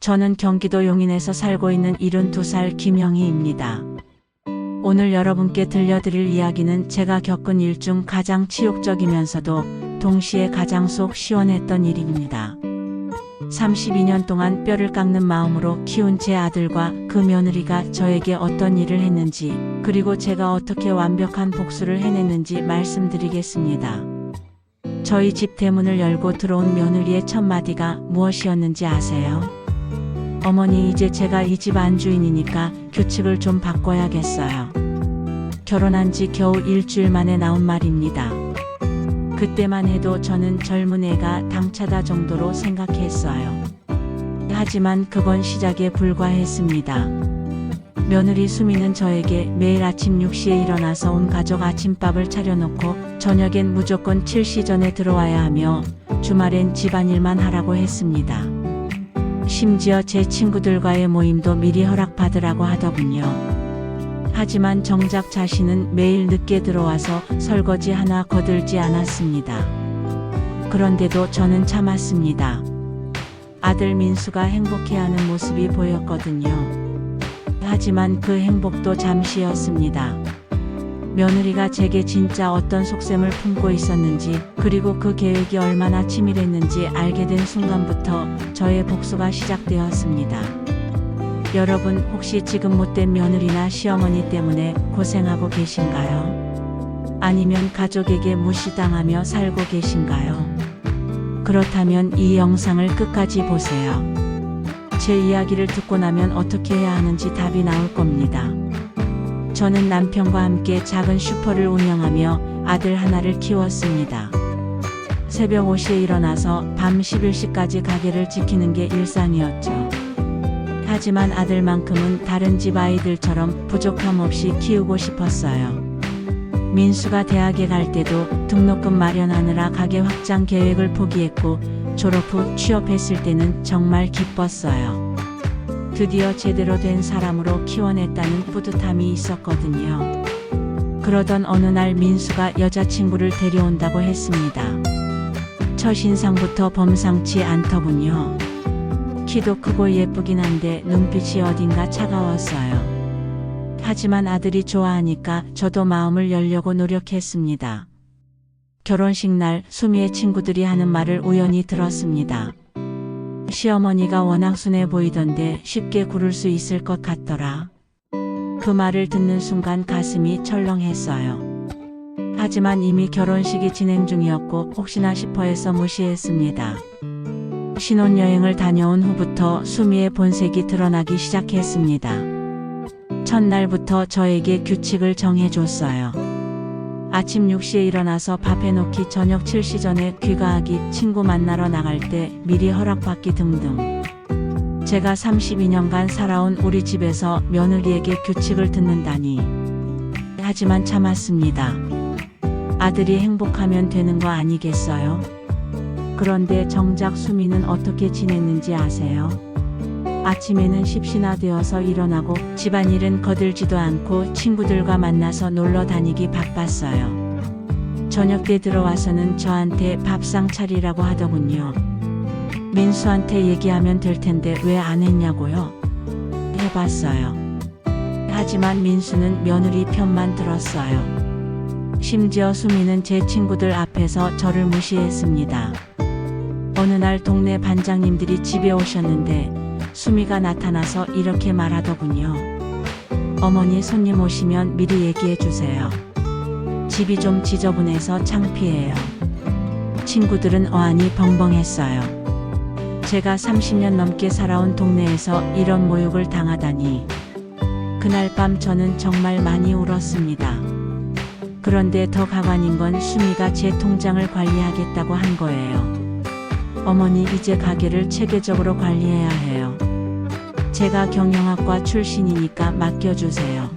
저는 경기도 용인에서 살고 있는 72살 김영희입니다. 오늘 여러분께 들려드릴 이야기는 제가 겪은 일 중 가장 치욕적이면서도 동시에 가장 속 시원했던 일입니다. 32년 동안 뼈를 깎는 마음으로 키운 제 아들과 그 며느리가 저에게 어떤 일을 했는지, 그리고 제가 어떻게 완벽한 복수를 해냈는지 말씀드리겠습니다. 저희 집 대문을 열고 들어온 며느리의 첫 마디가 무엇이었는지 아세요? 어머니, 이제 제가 이 집 안주인이니까 규칙을 좀 바꿔야겠어요. 결혼한 지 겨우 일주일 만에 나온 말입니다. 그때만 해도 저는 젊은 애가 당차다 정도로 생각했어요. 하지만 그건 시작에 불과했습니다. 며느리 수미는 저에게 매일 아침 6시에 일어나서 온 가족 아침밥을 차려놓고 저녁엔 무조건 7시 전에 들어와야 하며 주말엔 집안일만 하라고 했습니다. 심지어 제 친구들과의 모임도 미리 허락받으라고 하더군요. 하지만 정작 자신은 매일 늦게 들어와서 설거지 하나 거들지 않았습니다. 그런데도 저는 참았습니다. 아들 민수가 행복해하는 모습이 보였거든요. 하지만 그 행복도 잠시였습니다. 며느리가 제게 진짜 어떤 속셈을 품고 있었는지, 그리고 그 계획이 얼마나 치밀했는지 알게 된 순간부터 저의 복수가 시작되었습니다. 여러분, 혹시 지금 못된 며느리나 시어머니 때문에 고생하고 계신가요? 아니면 가족에게 무시당하며 살고 계신가요? 그렇다면 이 영상을 끝까지 보세요. 제 이야기를 듣고 나면 어떻게 해야 하는지 답이 나올 겁니다. 저는 남편과 함께 작은 슈퍼를 운영하며 아들 하나를 키웠습니다. 새벽 5시에 일어나서 밤 11시까지 가게를 지키는 게 일상이었죠. 하지만 아들만큼은 다른 집 아이들처럼 부족함 없이 키우고 싶었어요. 민수가 대학에 갈 때도 등록금 마련하느라 가게 확장 계획을 포기했고, 졸업 후 취업했을 때는 정말 기뻤어요. 드디어 제대로 된 사람으로 키워냈다는 뿌듯함이 있었거든요. 그러던 어느 날 민수가 여자친구를 데려온다고 했습니다. 첫인상부터 범상치 않더군요. 키도 크고 예쁘긴 한데 눈빛이 어딘가 차가웠어요. 하지만 아들이 좋아하니까 저도 마음을 열려고 노력했습니다. 결혼식 날 수미의 친구들이 하는 말을 우연히 들었습니다. 시어머니가 워낙 순해 보이던데 쉽게 구를 수 있을 것 같더라. 그 말을 듣는 순간 가슴이 철렁했어요. 하지만 이미 결혼식이 진행 중이었고 혹시나 싶어 해서 무시했습니다. 신혼여행을 다녀온 후부터 수미의 본색이 드러나기 시작했습니다. 첫날부터 저에게 규칙을 정해줬어요. 아침 6시에 일어나서 밥 해놓기, 저녁 7시 전에 귀가하기, 친구 만나러 나갈 때 미리 허락받기 등등. 제가 32년간 살아온 우리 집에서 며느리에게 규칙을 듣는다니. 하지만 참았습니다. 아들이 행복하면 되는 거 아니겠어요? 그런데 정작 수미는 어떻게 지냈는지 아세요? 아침에는 십시나 되어서 일어나고 집안일은 거들지도 않고 친구들과 만나서 놀러 다니기 바빴어요. 저녁 때 들어와서는 저한테 밥상 차리라고 하더군요. 민수한테 얘기하면 될 텐데 왜 안 했냐고요? 해봤어요. 하지만 민수는 며느리 편만 들었어요. 심지어 수미는 제 친구들 앞에서 저를 무시했습니다. 어느 날 동네 반장님들이 집에 오셨는데 수미가 나타나서 이렇게 말하더군요. 어머니, 손님 오시면 미리 얘기해 주세요. 집이 좀 지저분해서 창피해요. 친구들은 어안이 벙벙했어요. 제가 30년 넘게 살아온 동네에서 이런 모욕을 당하다니. 그날 밤 저는 정말 많이 울었습니다. 그런데 더 가관인 건 수미가 제 통장을 관리하겠다고 한 거예요. 어머니, 이제 가게를 체계적으로 관리해야 해요. 제가 경영학과 출신이니까 맡겨주세요.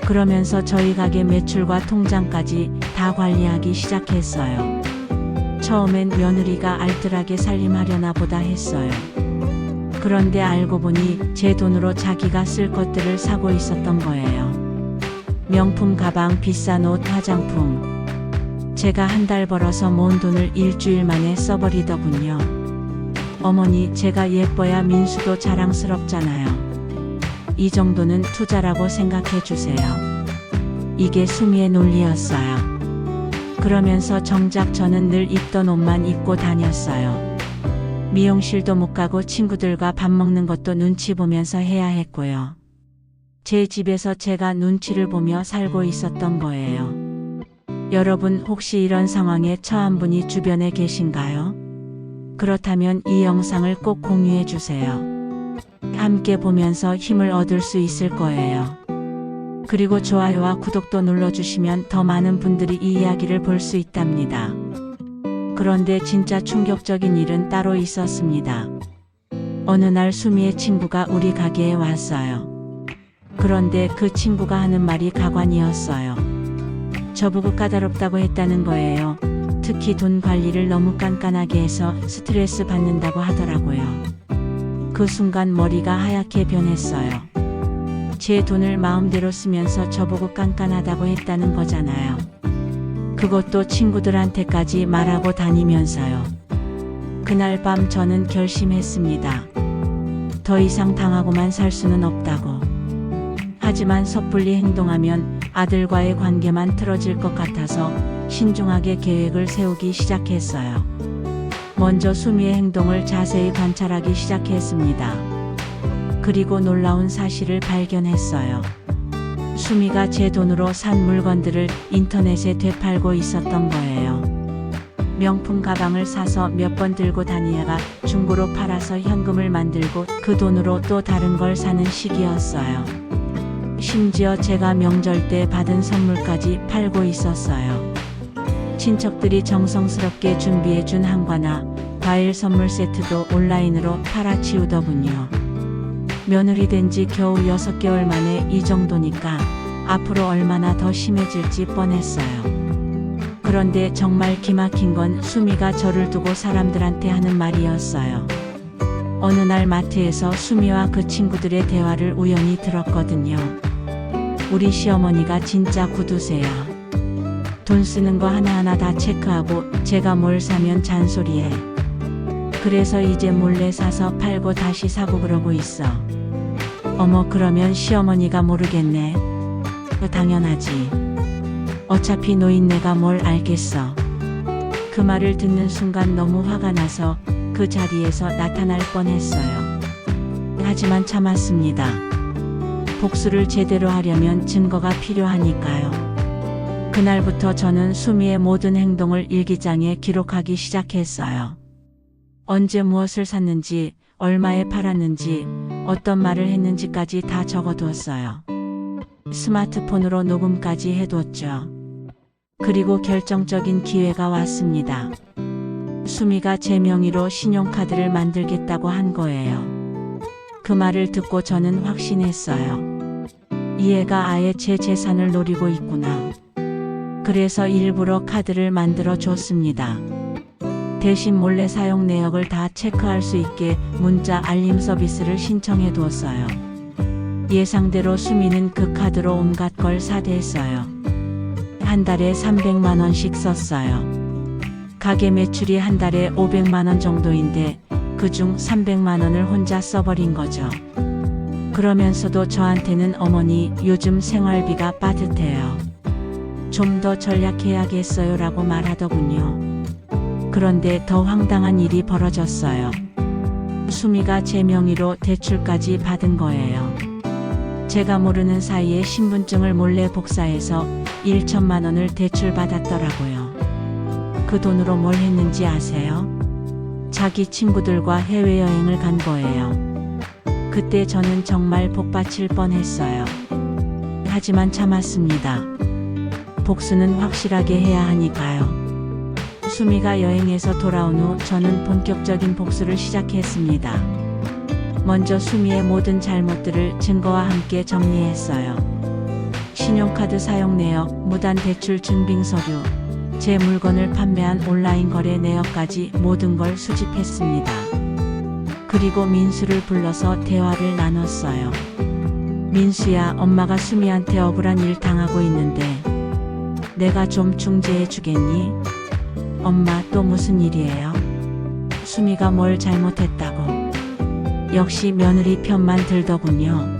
그러면서 저희 가게 매출과 통장까지 다 관리하기 시작했어요. 처음엔 며느리가 알뜰하게 살림하려나 보다 했어요. 그런데 알고 보니 제 돈으로 자기가 쓸 것들을 사고 있었던 거예요. 명품 가방, 비싼 옷, 화장품. 제가 한 달 벌어서 모은 돈을 일주일 만에 써버리더군요. 어머니, 제가 예뻐야 민수도 자랑스럽잖아요. 이 정도는 투자라고 생각해 주세요. 이게 수미의 논리였어요. 그러면서 정작 저는 늘 입던 옷만 입고 다녔어요. 미용실도 못 가고 친구들과 밥 먹는 것도 눈치 보면서 해야 했고요. 제 집에서 제가 눈치를 보며 살고 있었던 거예요. 여러분, 혹시 이런 상황에 처한 분이 주변에 계신가요? 그렇다면 이 영상을 꼭 공유해 주세요. 함께 보면서 힘을 얻을 수 있을 거예요. 그리고 좋아요와 구독도 눌러주시면 더 많은 분들이 이 이야기를 볼 수 있답니다. 그런데 진짜 충격적인 일은 따로 있었습니다. 어느 날 수미의 친구가 우리 가게에 왔어요. 그런데 그 친구가 하는 말이 가관이었어요. 저보고 까다롭다고 했다는 거예요. 특히 돈 관리를 너무 깐깐하게 해서 스트레스 받는다고 하더라고요. 그 순간 머리가 하얗게 변했어요. 제 돈을 마음대로 쓰면서 저보고 깐깐하다고 했다는 거잖아요. 그것도 친구들한테까지 말하고 다니면서요. 그날 밤 저는 결심했습니다. 더 이상 당하고만 살 수는 없다고. 하지만 섣불리 행동하면 아들과의 관계만 틀어질 것 같아서 신중하게 계획을 세우기 시작했어요. 먼저 수미의 행동을 자세히 관찰하기 시작했습니다. 그리고 놀라운 사실을 발견했어요. 수미가 제 돈으로 산 물건들을 인터넷에 되팔고 있었던 거예요. 명품 가방을 사서 몇 번 들고 다니다가 중고로 팔아서 현금을 만들고 그 돈으로 또 다른 걸 사는 시기였어요. 심지어 제가 명절 때 받은 선물까지 팔고 있었어요. 친척들이 정성스럽게 준비해준 한과나 과일 선물 세트도 온라인으로 팔아치우더군요. 며느리 된 지 겨우 6개월 만에 이 정도니까 앞으로 얼마나 더 심해질지 뻔했어요. 그런데 정말 기막힌 건 수미가 저를 두고 사람들한테 하는 말이었어요. 어느 날 마트에서 수미와 그 친구들의 대화를 우연히 들었거든요. 우리 시어머니가 진짜 구두쇠야. 돈 쓰는 거 하나하나 다 체크하고 제가 뭘 사면 잔소리해. 그래서 이제 몰래 사서 팔고 다시 사고 그러고 있어. 어머, 그러면 시어머니가 모르겠네. 당연하지. 어차피 노인네가 뭘 알겠어. 그 말을 듣는 순간 너무 화가 나서 그 자리에서 나타날 뻔했어요. 하지만 참았습니다. 복수를 제대로 하려면 증거가 필요하니까요. 그날부터 저는 수미의 모든 행동을 일기장에 기록하기 시작했어요. 언제 무엇을 샀는지, 얼마에 팔았는지, 어떤 말을 했는지까지 다 적어두었어요. 스마트폰으로 녹음까지 해뒀죠. 그리고 결정적인 기회가 왔습니다. 수미가 제 명의로 신용카드를 만들겠다고 한 거예요. 그 말을 듣고 저는 확신했어요. 이 애가 아예 제 재산을 노리고 있구나. 그래서 일부러 카드를 만들어 줬습니다. 대신 몰래 사용 내역을 다 체크할 수 있게 문자 알림 서비스를 신청해 두었어요. 예상대로 수미는 그 카드로 온갖 걸 사대했어요. 한 달에 300만 원씩 썼어요. 가게 매출이 한 달에 500만 원 정도인데 그중 300만 원을 혼자 써버린 거죠. 그러면서도 저한테는 어머니, 요즘 생활비가 빠듯해요. 좀 더 전략해야겠어요 라고 말하더군요. 그런데 더 황당한 일이 벌어졌어요. 수미가 제 명의로 대출까지 받은 거예요. 제가 모르는 사이에 신분증을 몰래 복사해서 1천만 원을 대출받았더라고요. 그 돈으로 뭘 했는지 아세요? 자기 친구들과 해외여행을 간 거예요. 그때 저는 정말 복받칠 뻔했어요. 하지만 참았습니다. 복수는 확실하게 해야 하니까요. 수미가 여행에서 돌아온 후 저는 본격적인 복수를 시작했습니다. 먼저 수미의 모든 잘못들을 증거와 함께 정리했어요. 신용카드 사용 내역, 무단 대출 증빙 서류, 제 물건을 판매한 온라인 거래 내역까지 모든 걸 수집했습니다. 그리고 민수를 불러서 대화를 나눴어요. 민수야, 엄마가 수미한테 억울한 일 당하고 있는데 내가 좀 중재해 주겠니? 엄마, 또 무슨 일이에요? 수미가 뭘 잘못했다고. 역시 며느리 편만 들더군요.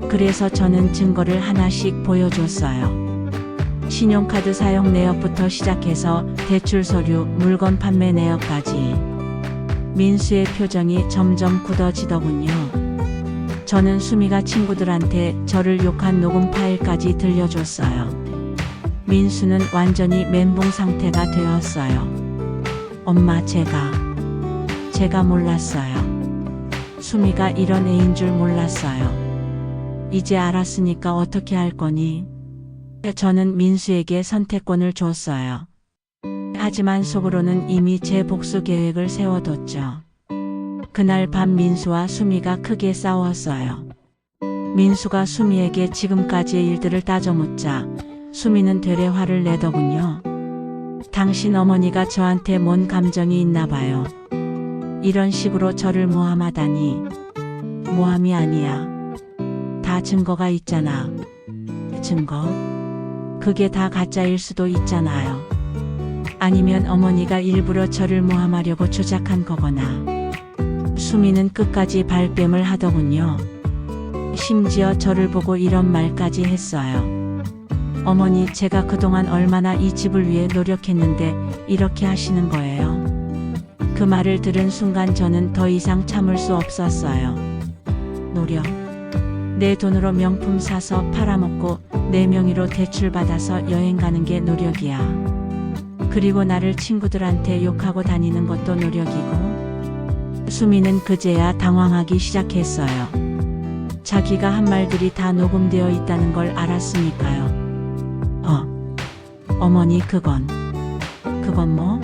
그래서 저는 증거를 하나씩 보여줬어요. 신용카드 사용 내역부터 시작해서 대출 서류, 물건 판매 내역까지. 민수의 표정이 점점 굳어지더군요. 저는 수미가 친구들한테 저를 욕한 녹음 파일까지 들려줬어요. 민수는 완전히 멘붕 상태가 되었어요. 엄마, 제가 몰랐어요. 수미가 이런 애인 줄 몰랐어요. 이제 알았으니까 어떻게 할 거니? 저는 민수에게 선택권을 줬어요. 하지만 속으로는 이미 제 복수 계획을 세워뒀죠. 그날 밤 민수와 수미가 크게 싸웠어요. 민수가 수미에게 지금까지의 일들을 따져묻자 수미는 되레 화를 내더군요. 당신 어머니가 저한테 뭔 감정이 있나 봐요. 이런 식으로 저를 모함하다니. 모함이 아니야. 다 증거가 있잖아. 증거? 그게 다 가짜일 수도 있잖아요. 아니면 어머니가 일부러 저를 모함하려고 조작한 거거나. 수미는 끝까지 발뺌을 하더군요. 심지어 저를 보고 이런 말까지 했어요. 어머니, 제가 그동안 얼마나 이 집을 위해 노력했는데 이렇게 하시는 거예요? 그 말을 들은 순간 저는 더 이상 참을 수 없었어요. 노력. 내 돈으로 명품 사서 팔아먹고 내 명의로 대출받아서 여행 가는 게 노력이야. 그리고 나를 친구들한테 욕하고 다니는 것도 노력이고. 수미는 그제야 당황하기 시작했어요. 자기가 한 말들이 다 녹음되어 있다는 걸 알았으니까요. 어머니, 그건 뭐?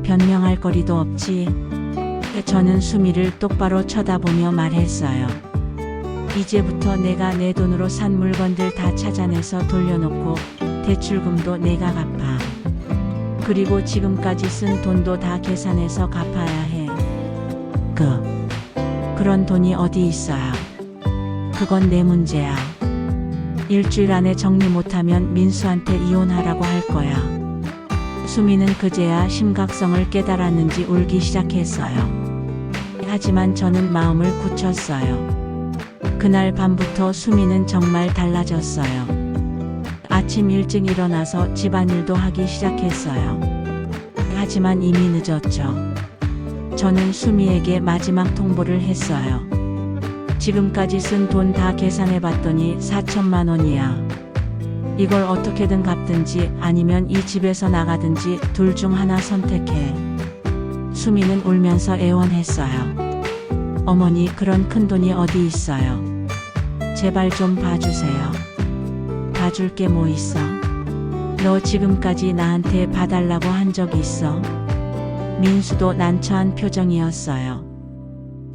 변명할 거리도 없지. 저는 수미를 똑바로 쳐다보며 말했어요. 이제부터 내가 내 돈으로 산 물건들 다 찾아내서 돌려놓고 대출금도 내가 갚아. 그리고 지금까지 쓴 돈도 다 계산해서 갚아야 해. 그런 돈이 어디 있어요? 그건 내 문제야. 일주일 안에 정리 못하면 민수한테 이혼하라고 할 거야. 수미는 그제야 심각성을 깨달았는지 울기 시작했어요. 하지만 저는 마음을 굳혔어요. 그날 밤부터 수미는 정말 달라졌어요. 아침 일찍 일어나서 집안일도 하기 시작했어요. 하지만 이미 늦었죠. 저는 수미에게 마지막 통보를 했어요. 지금까지 쓴 돈 다 계산해 봤더니 4천만 원이야. 이걸 어떻게든 갚든지 아니면 이 집에서 나가든지 둘 중 하나 선택해. 수미는 울면서 애원했어요. 어머니, 그런 큰 돈이 어디 있어요? 제발 좀 봐주세요. 봐줄 게 뭐 있어? 너 지금까지 나한테 봐달라고 한 적 있어? 민수도 난처한 표정이었어요.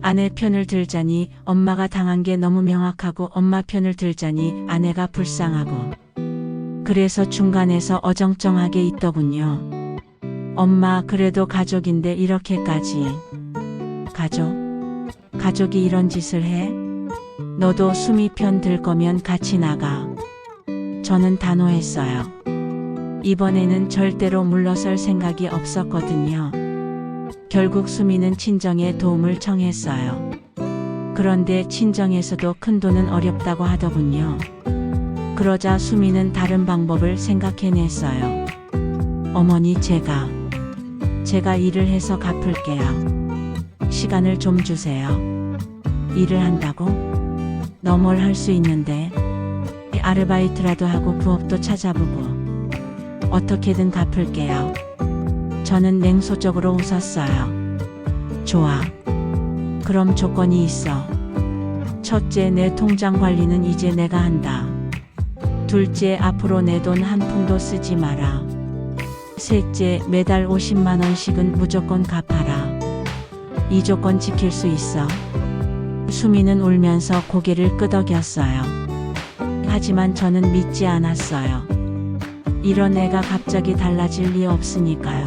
아내 편을 들자니 엄마가 당한 게 너무 명확하고 엄마 편을 들자니 아내가 불쌍하고. 그래서 중간에서 어정쩡하게 있더군요. 엄마, 그래도 가족인데 이렇게까지. 가족이 이런 짓을 해? 너도 수미 편 들 거면 같이 나가. 저는 단호했어요. 이번에는 절대로 물러설 생각이 없었거든요. 결국 수미는 친정에 도움을 청했어요. 그런데 친정에서도 큰 돈은 어렵다고 하더군요. 그러자 수미는 다른 방법을 생각해냈어요. 어머니, 제가 일을 해서 갚을게요. 시간을 좀 주세요. 일을 한다고? 너 뭘 할 수 있는데? 아르바이트라도 하고 부업도 찾아보고. 어떻게든 갚을게요. 저는 냉소적으로 웃었어요. 좋아. 그럼 조건이 있어. 첫째, 내 통장 관리는 이제 내가 한다. 둘째, 앞으로 내 돈 한 푼도 쓰지 마라. 셋째, 매달 50만 원씩은 무조건 갚아라. 이 조건 지킬 수 있어? 수미는 울면서 고개를 끄덕였어요. 하지만 저는 믿지 않았어요. 이런 애가 갑자기 달라질 리 없으니까요.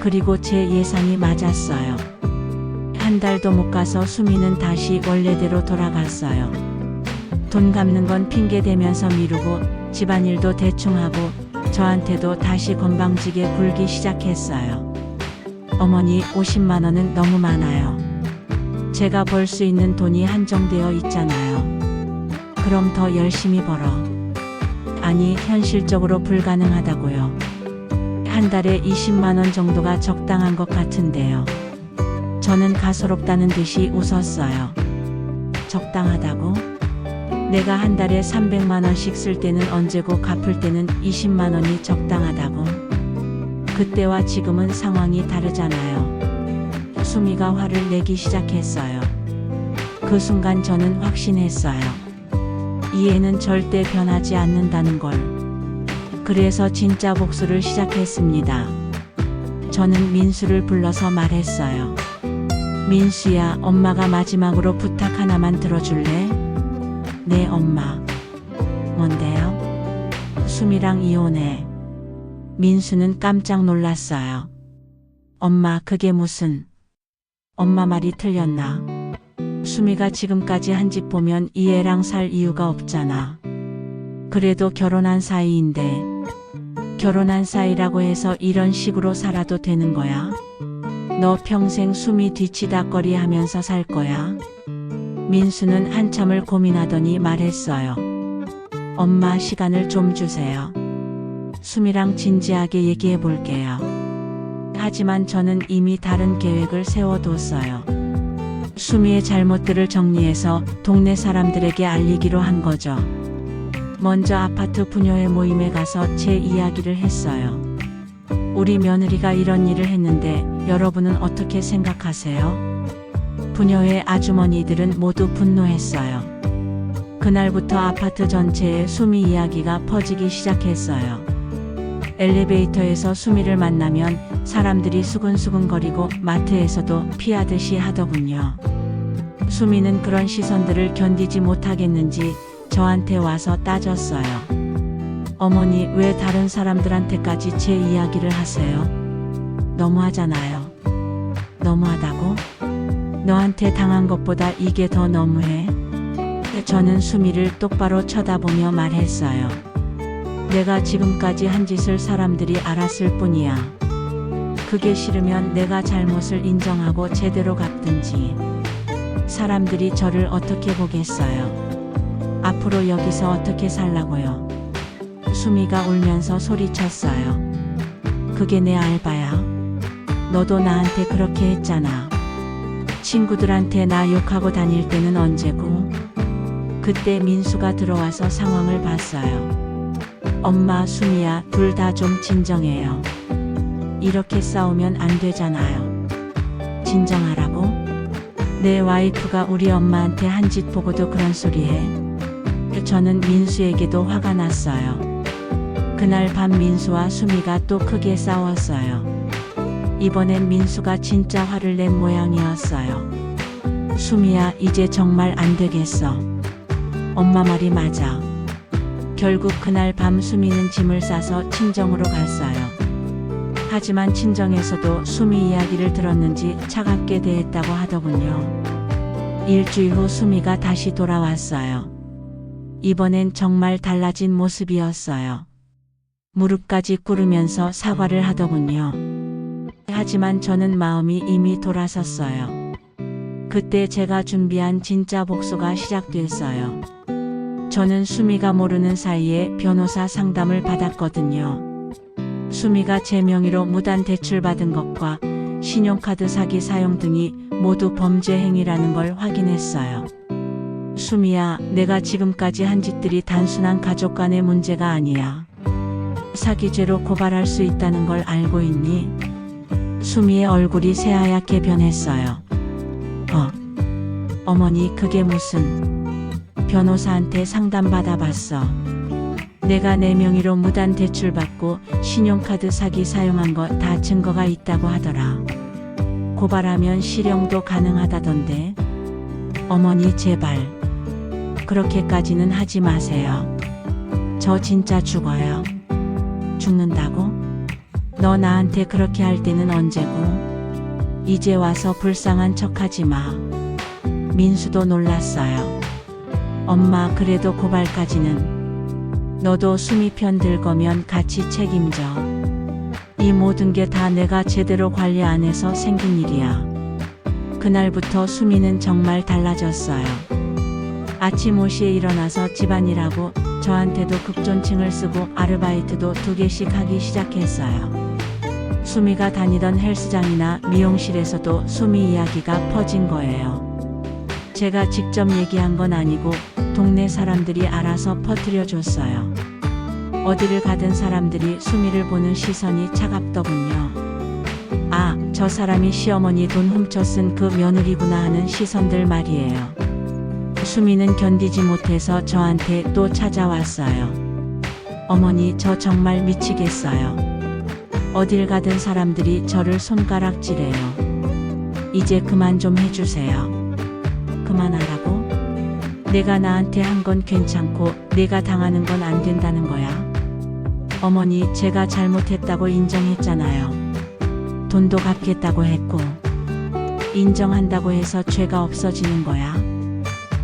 그리고 제 예상이 맞았어요. 한 달도 못 가서 수미는 다시 원래대로 돌아갔어요. 돈 갚는 건 핑계 대면서 미루고 집안일도 대충 하고 저한테도 다시 건방지게 굴기 시작했어요. 어머니 50만 원은 너무 많아요. 제가 벌 수 있는 돈이 한정되어 있잖아요. 그럼 더 열심히 벌어. 아니, 현실적으로 불가능하다고요. 한 달에 20만 원 정도가 적당한 것 같은데요. 저는 가소롭다는 듯이 웃었어요. 적당하다고? 내가 한 달에 300만 원씩 쓸 때는 언제고 갚을 때는 20만 원이 적당하다고? 그때와 지금은 상황이 다르잖아요. 수미가 화를 내기 시작했어요. 그 순간 저는 확신했어요. 이 애는 절대 변하지 않는다는 걸. 그래서 진짜 복수를 시작했습니다. 저는 민수를 불러서 말했어요. 민수야, 엄마가 마지막으로 부탁 하나만 들어줄래? 네, 엄마. 뭔데요? 수미랑 이혼해. 민수는 깜짝 놀랐어요. 엄마, 그게 무슨... 엄마 말이 틀렸나? 수미가 지금까지 한 짓 보면 이 애랑 살 이유가 없잖아. 그래도 결혼한 사이인데, 결혼한 사이라고 해서 이런 식으로 살아도 되는 거야? 너 평생 수미 뒤치다꺼리 하면서 살 거야? 민수는 한참을 고민하더니 말했어요. 엄마, 시간을 좀 주세요. 수미랑 진지하게 얘기해 볼게요. 하지만 저는 이미 다른 계획을 세워뒀어요. 수미의 잘못들을 정리해서 동네 사람들에게 알리기로 한 거죠. 먼저 아파트 부녀회 모임에 가서 제 이야기를 했어요. 우리 며느리가 이런 일을 했는데 여러분은 어떻게 생각하세요? 부녀회 아주머니들은 모두 분노했어요. 그날부터 아파트 전체에 수미 이야기가 퍼지기 시작했어요. 엘리베이터에서 수미를 만나면 사람들이 수근수근거리고 마트에서도 피하듯이 하더군요. 수미는 그런 시선들을 견디지 못하겠는지 저한테 와서 따졌어요. 어머니, 왜 다른 사람들한테까지 제 이야기를 하세요? 너무하잖아요. 너무하다고? 너한테 당한 것보다 이게 더 너무해? 저는 수미를 똑바로 쳐다보며 말했어요. 내가 지금까지 한 짓을 사람들이 알았을 뿐이야. 그게 싫으면 내가 잘못을 인정하고 제대로 갚든지. 사람들이 저를 어떻게 보겠어요? 앞으로 여기서 어떻게 살라고요? 수미가 울면서 소리쳤어요. 그게 내 알바야. 너도 나한테 그렇게 했잖아. 친구들한테 나 욕하고 다닐 때는 언제고? 그때 민수가 들어와서 상황을 봤어요. 엄마, 수미야, 둘 다 좀 진정해요. 이렇게 싸우면 안 되잖아요. 진정하라고? 내 와이프가 우리 엄마한테 한 짓 보고도 그런 소리 해? 저는 민수에게도 화가 났어요. 그날 밤 민수와 수미가 또 크게 싸웠어요. 이번엔 민수가 진짜 화를 낸 모양이었어요. 수미야, 이제 정말 안 되겠어. 엄마 말이 맞아. 결국 그날 밤 수미는 짐을 싸서 친정으로 갔어요. 하지만 친정에서도 수미 이야기를 들었는지 차갑게 대했다고 하더군요. 일주일 후 수미가 다시 돌아왔어요. 이번엔 정말 달라진 모습이었어요. 무릎까지 꿇으면서 사과를 하더군요. 하지만 저는 마음이 이미 돌아섰어요. 그때 제가 준비한 진짜 복수가 시작됐어요. 저는 수미가 모르는 사이에 변호사 상담을 받았거든요. 수미가 제 명의로 무단 대출받은 것과 신용카드 사기 사용 등이 모두 범죄 행위라는 걸 확인했어요. 수미야, 내가 지금까지 한 짓들이 단순한 가족 간의 문제가 아니야. 사기죄로 고발할 수 있다는 걸 알고 있니? 수미의 얼굴이 새하얗게 변했어요. 어머니, 그게 무슨... 변호사한테 상담받아봤어. 내가 내 명의로 무단 대출받고 신용카드 사기 사용한 거 다 증거가 있다고 하더라. 고발하면 실형도 가능하다던데. 어머니, 제발. 그렇게까지는 하지 마세요. 저 진짜 죽어요. 죽는다고? 너 나한테 그렇게 할 때는 언제고? 이제 와서 불쌍한 척하지 마. 민수도 놀랐어요. 엄마, 그래도 고발까지는. 너도 수미 편 들 거면 같이 책임져. 이 모든 게 다 내가 제대로 관리 안 해서 생긴 일이야. 그날부터 수미는 정말 달라졌어요. 아침 5시에 일어나서 집안일하고 저한테도 급존칭을 쓰고 아르바이트도 2개씩 하기 시작했어요. 수미가 다니던 헬스장이나 미용실에서도 수미 이야기가 퍼진 거예요. 제가 직접 얘기한 건 아니고 동네 사람들이 알아서 퍼뜨려 줬어요. 어디를 가든 사람들이 수미를 보는 시선이 차갑더군요. 아, 저 사람이 시어머니 돈 훔쳐 쓴 그 며느리구나 하는 시선들 말이에요. 수미는 견디지 못해서 저한테 또 찾아왔어요. 어머니, 저 정말 미치겠어요. 어딜 가든 사람들이 저를 손가락질해요. 이제 그만 좀 해주세요. 그만하라고? 내가 나한테 한 건 괜찮고 내가 당하는 건 안 된다는 거야. 어머니, 제가 잘못했다고 인정했잖아요. 돈도 갚겠다고 했고. 인정한다고 해서 죄가 없어지는 거야?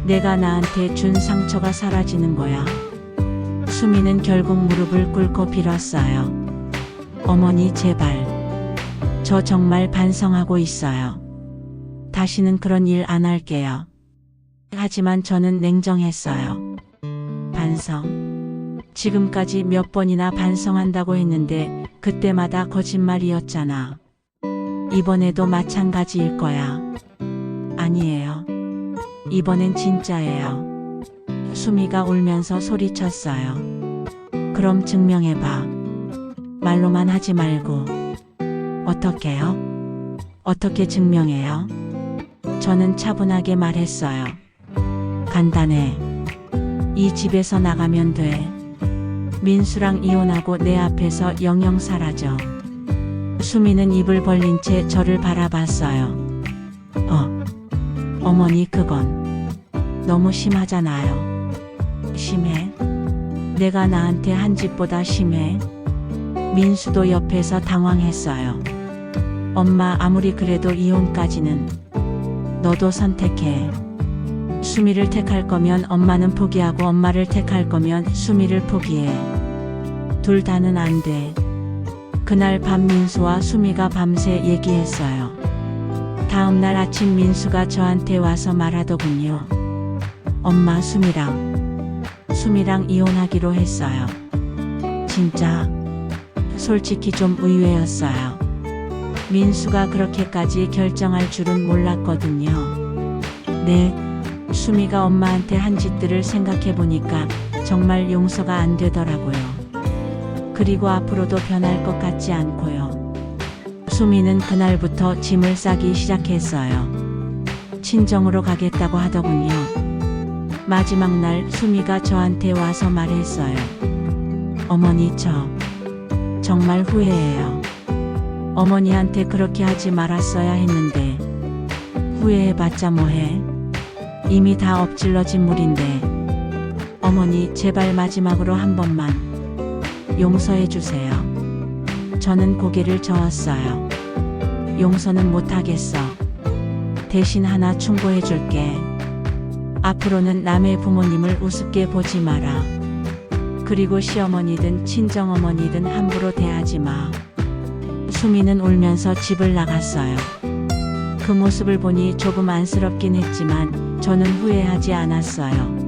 내가 나한테 준 상처가 사라지는 거야? 수미는 결국 무릎을 꿇고 빌었어요. 어머니, 제발. 저 정말 반성하고 있어요. 다시는 그런 일 안 할게요. 하지만 저는 냉정했어요. 반성? 지금까지 몇 번이나 반성한다고 했는데 그때마다 거짓말이었잖아. 이번에도 마찬가지일 거야. 아니에요. 이번엔 진짜예요. 수미가 울면서 소리쳤어요. 그럼 증명해봐. 말로만 하지 말고. 어떻게요? 어떻게 증명해요? 저는 차분하게 말했어요. 간단해. 이 집에서 나가면 돼. 민수랑 이혼하고 내 앞에서 영영 사라져. 수미는 입을 벌린 채 저를 바라봤어요. 어머니, 그건 너무 심하잖아요. 심해? 내가 나한테 한 짓보다 심해? 민수도 옆에서 당황했어요. 엄마, 아무리 그래도 이혼까지는. 너도 선택해. 수미를 택할 거면 엄마는 포기하고 엄마를 택할 거면 수미를 포기해. 둘 다는 안 돼. 그날 밤 민수와 수미가 밤새 얘기했어요. 다음날 아침 민수가 저한테 와서 말하더군요. 엄마, 수미랑 이혼하기로 했어요. 진짜? 솔직히 좀 의외였어요. 민수가 그렇게까지 결정할 줄은 몰랐거든요. 네. 수미가 엄마한테 한 짓들을 생각해보니까 정말 용서가 안 되더라고요. 그리고 앞으로도 변할 것 같지 않고요. 수미는 그날부터 짐을 싸기 시작했어요. 친정으로 가겠다고 하더군요. 마지막 날 수미가 저한테 와서 말했어요. 어머니, 저 정말 후회해요. 어머니한테 그렇게 하지 말았어야 했는데. 후회해봤자 뭐해? 이미 다 엎질러진 물인데. 어머니, 제발 마지막으로 한 번만 용서해 주세요. 저는 고개를 저었어요. 용서는 못하겠어. 대신 하나 충고해 줄게. 앞으로는 남의 부모님을 우습게 보지 마라. 그리고 시어머니든 친정어머니든 함부로 대하지 마. 수미는 울면서 집을 나갔어요. 그 모습을 보니 조금 안쓰럽긴 했지만 저는 후회하지 않았어요.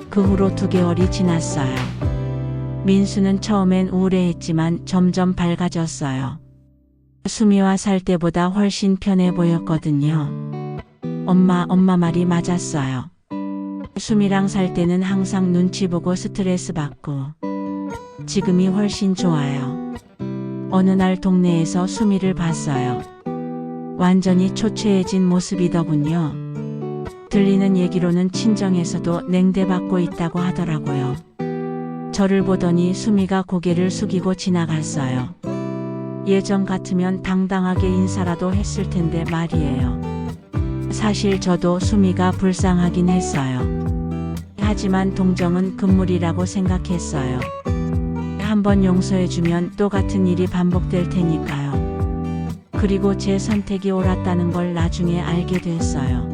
그 후로 2개월이 지났어요. 민수는 처음엔 우울해했지만 점점 밝아졌어요. 수미와 살 때보다 훨씬 편해 보였거든요. 엄마 말이 맞았어요. 수미랑 살 때는 항상 눈치 보고 스트레스 받고. 지금이 훨씬 좋아요. 어느 날 동네에서 수미를 봤어요. 완전히 초췌해진 모습이더군요. 들리는 얘기로는 친정에서도 냉대받고 있다고 하더라고요. 저를 보더니 수미가 고개를 숙이고 지나갔어요. 예전 같으면 당당하게 인사라도 했을 텐데 말이에요. 사실 저도 수미가 불쌍하긴 했어요. 하지만 동정은 금물이라고 생각했어요. 한번 용서해주면 또 같은 일이 반복될 테니까요. 그리고 제 선택이 옳았다는 걸 나중에 알게 됐어요.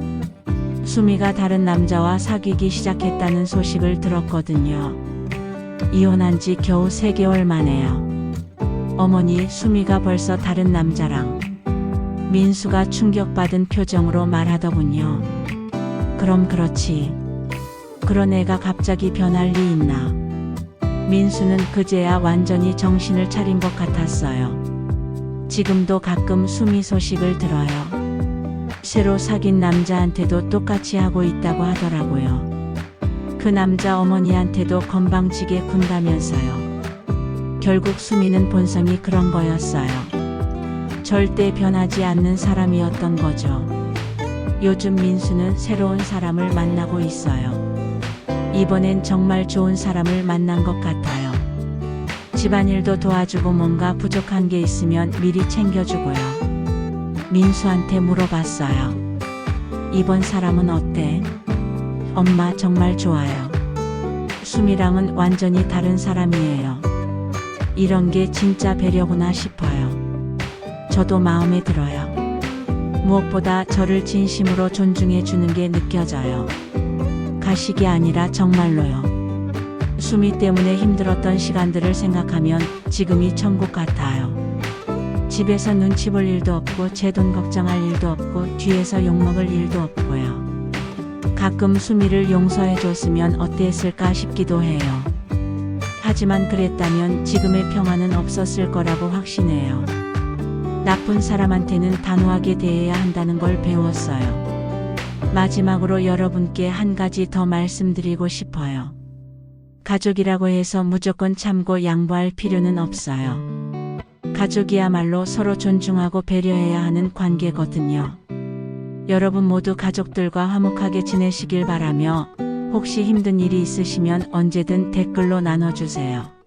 수미가 다른 남자와 사귀기 시작했다는 소식을 들었거든요. 이혼한 지 겨우 3개월 만에요. 어머니 수미가 벌써 다른 남자랑. 민수가 충격받은 표정으로 말하더군요. 그럼 그렇지. 그런 애가 갑자기 변할 리 있나. 민수는 그제야 완전히 정신을 차린 것 같았어요. 지금도 가끔 수미 소식을 들어요. 새로 사귄 남자한테도 똑같이 하고 있다고 하더라고요. 그 남자 어머니한테도 건방지게 군다면서요. 결국 수미는 본성이 그런 거였어요. 절대 변하지 않는 사람이었던 거죠. 요즘 민수는 새로운 사람을 만나고 있어요. 이번엔 정말 좋은 사람을 만난 것 같아요. 집안일도 도와주고 뭔가 부족한 게 있으면 미리 챙겨주고요. 민수한테 물어봤어요. 이번 사람은 어때? 엄마 정말 좋아요. 수미랑은 완전히 다른 사람이에요. 이런 게 진짜 배려구나 싶어요. 저도 마음에 들어요. 무엇보다 저를 진심으로 존중해 주는 게 느껴져요. 가식이 아니라 정말로요. 수미 때문에 힘들었던 시간들을 생각하면 지금이 천국 같아요. 집에서 눈치 볼 일도 없고 제 돈 걱정할 일도 없고 뒤에서 욕먹을 일도 없고요. 가끔 수미를 용서해 줬으면 어땠을까 싶기도 해요. 하지만 그랬다면 지금의 평화는 없었을 거라고 확신해요. 나쁜 사람한테는 단호하게 대해야 한다는 걸 배웠어요. 마지막으로 여러분께 한 가지 더 말씀드리고 싶어요. 가족이라고 해서 무조건 참고 양보할 필요는 없어요. 가족이야말로 서로 존중하고 배려해야 하는 관계거든요. 여러분 모두 가족들과 화목하게 지내시길 바라며 혹시 힘든 일이 있으시면 언제든 댓글로 나눠주세요.